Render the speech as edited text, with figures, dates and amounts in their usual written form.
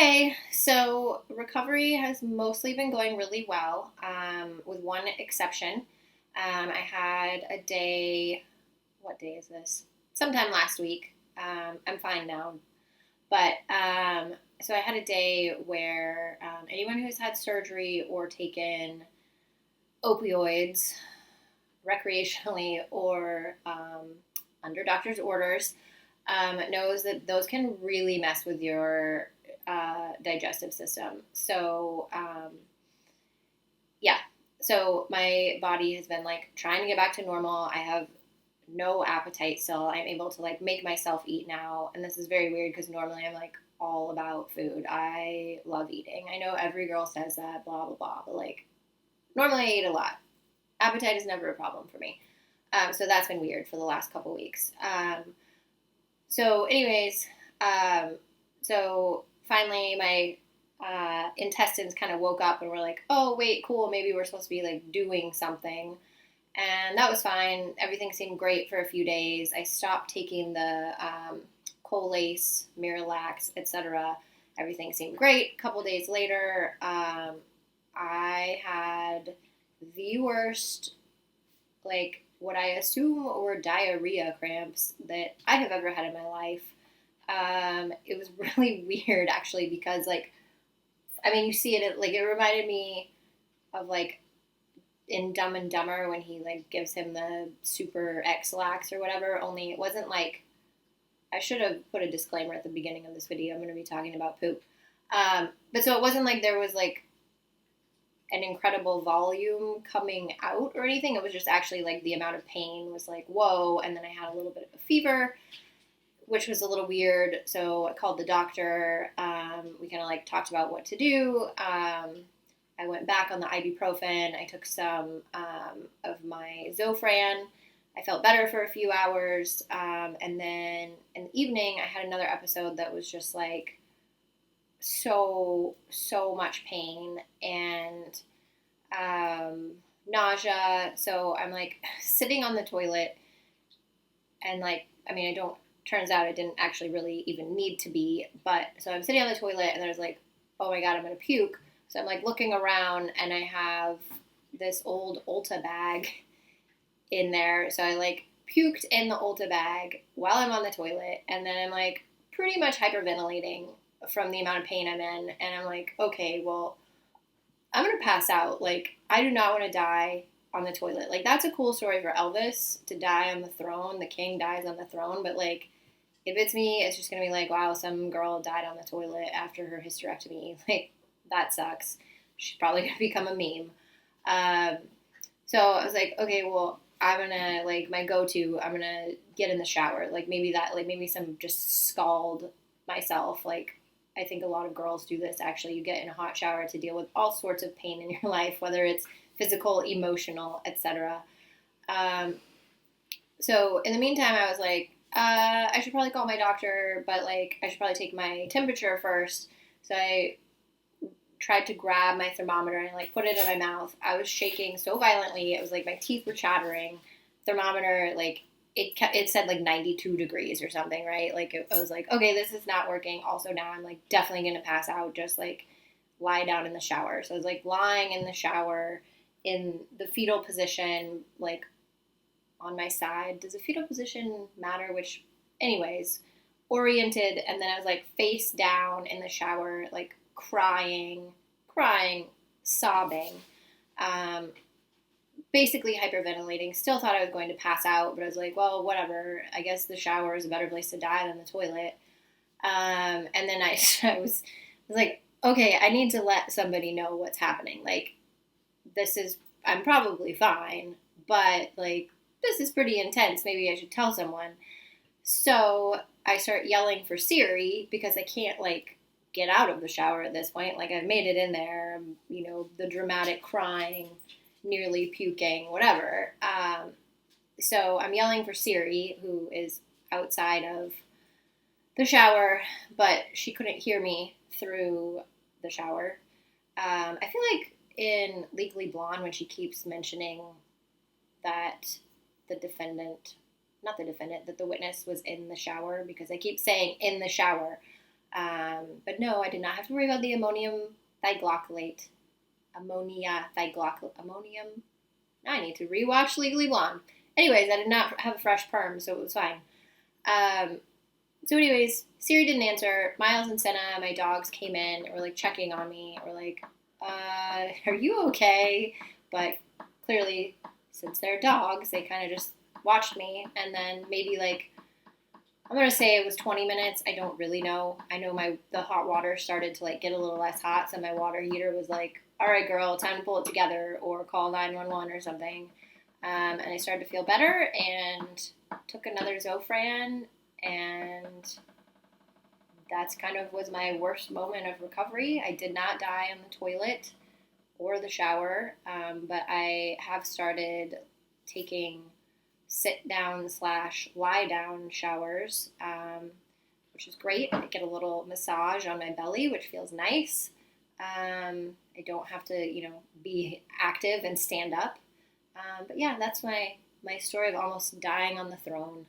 Hey, so recovery has mostly been going really well, with one exception. I had a day, what day is this? Sometime last week. I'm fine now. So I had a day where anyone who's had surgery or taken opioids recreationally or under doctor's orders knows that those can really mess with your digestive system. Yeah, so my body has been like trying to get back to normal. I have no appetite still. I'm able to like make myself eat now, and this is very weird because normally I'm like all about food. I love eating. I know every girl says that, blah blah blah, but like normally I eat a lot. Appetite is never a problem for me. So that's been weird for the last couple weeks. Anyways, um, so finally my intestines kind of woke up and were like, oh, wait, cool, maybe we're supposed to be like doing something. And that was fine. Everything seemed great for a few days. I stopped taking the Colace, Miralax, etc. Everything seemed great. A couple days later, I had the worst, like, what I assume were diarrhea cramps that I have ever had in my life. It was really weird, actually, because, like, I mean, you see it, like, it reminded me of, like, in Dumb and Dumber when he, like, gives him the super X-Lax or whatever, only it wasn't, like, I should have put a disclaimer at the beginning of this video. I'm going to be talking about poop. But so it wasn't like there was, like, an incredible volume coming out or anything. It was just actually like the amount of pain was like, whoa. And then I had a little bit of a fever, which was a little weird. So I called the doctor. We kind of like talked about what to do. I went back on the ibuprofen. I took some of my Zofran. I felt better for a few hours. And then in the evening, I had another episode that was just like, so much pain and nausea. So I'm like sitting on the toilet and like, I mean, I don't, turns out I didn't actually really even need to be, but so I'm sitting on the toilet and there's like, oh my God, I'm going to puke. So I'm like looking around and I have this old Ulta bag in there. So I like puked in the Ulta bag while I'm on the toilet. And then I'm like pretty much hyperventilating from the amount of pain I'm in. And I'm like, okay, well, I'm going to pass out. Like, I do not want to die on the toilet. Like, that's a cool story for Elvis to die on the throne. The king dies on the throne. But, like, if it's me, it's just going to be like, wow, some girl died on the toilet after her hysterectomy. Like, that sucks. She's probably going to become a meme. So I was like, okay, well, I'm going to, like, my go-to, I'm going to get in the shower. Like, maybe some just scald myself, like, I think a lot of girls do this, actually. You get in a hot shower to deal with all sorts of pain in your life, whether it's physical, emotional, etc. So in the meantime, I was like, I should probably call my doctor, but like I should probably take my temperature first. So I tried to grab my thermometer and like put it in my mouth. I was shaking so violently. It was like my teeth were chattering. Thermometer, like, it said like 92 degrees or something, right? Like I was like, okay, this is not working. Also now I'm like definitely going to pass out. Just like lie down in the shower. So I was like lying in the shower in the fetal position, like on my side. Does the fetal position matter? Which, anyways, oriented. And then I was like face down in the shower, like crying, sobbing. Basically hyperventilating. Still thought I was going to pass out, but I was like, well, whatever. I guess the shower is a better place to die than the toilet. And then I was like, okay, I need to let somebody know what's happening. Like, I'm probably fine, but like, this is pretty intense. Maybe I should tell someone. So I start yelling for Siri because I can't like get out of the shower at this point. Like, I've made it in there, the dramatic crying, nearly puking, whatever. So I'm yelling for Siri, who is outside of the shower, but she couldn't hear me through the shower. I feel like in Legally Blonde, when she keeps mentioning that that the witness was in the shower, because I keep saying in the shower. But no, I did not have to worry about the thioglycolate. Ammonium. Now I need to rewatch Legally Blonde. Anyways, I did not have a fresh perm, so it was fine. Um, so anyways, Siri didn't answer. Miles and Senna, my dogs, came in and were like checking on me. Were like, are you okay? But clearly, since they're dogs, they kind of just watched me. And then maybe like, I'm gonna say it was 20 minutes. I don't really know. I know the hot water started to like get a little less hot, so my water heater was like, all right, girl, time to pull it together or call 911 or something. And I started to feel better and took another Zofran, and that's kind of was my worst moment of recovery. I did not die on the toilet or the shower, but I have started taking sit down / lie down showers, which is great. I get a little massage on my belly, which feels nice. I don't have to, be active and stand up. But yeah, that's my story of almost dying on the throne.